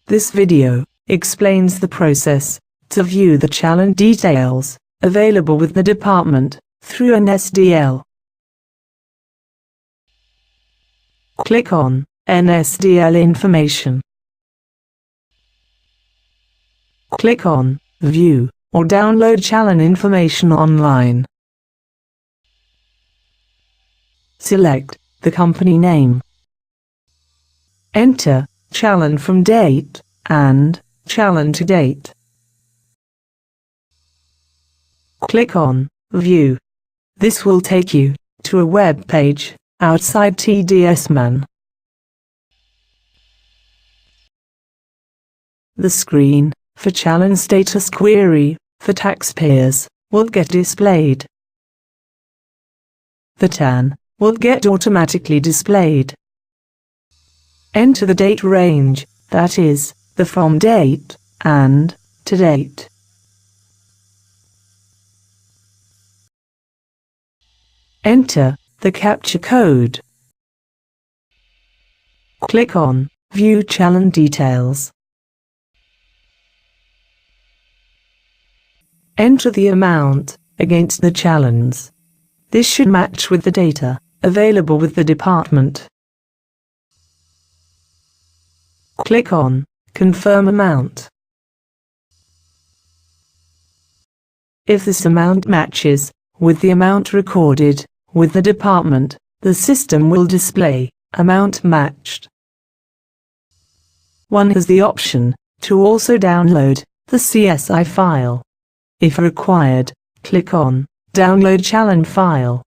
This video explains the process to view the Challan details available with the department through NSDL. Click on NSDL Information. Click on View or download Challan Information online. Select the company name. Enter Challan from date and Challan to date. Click on View. This will take you to a web page outside TDSMAN. The screen for Challan status query for taxpayers will get displayed. The TAN will get automatically displayed. Enter the date range, that is, the from date and to date. Enter the captcha code. Click on View Challan Details. Enter the amount against the challans. This should match with the data available with the department. Click on Confirm Amount. If this amount matches with the amount recorded with the department, the system will display Amount Matched. One has the option to also download the CSI file. If required, click on Download Challan File.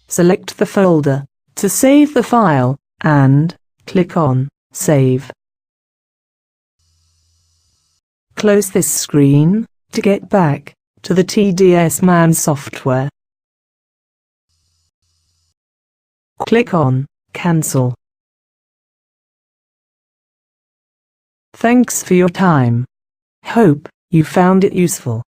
Select the folder to save the file and click on Save. Close this screen to get back to the TDSMAN software. Click on Cancel. Thanks for your time. Hope you found it useful.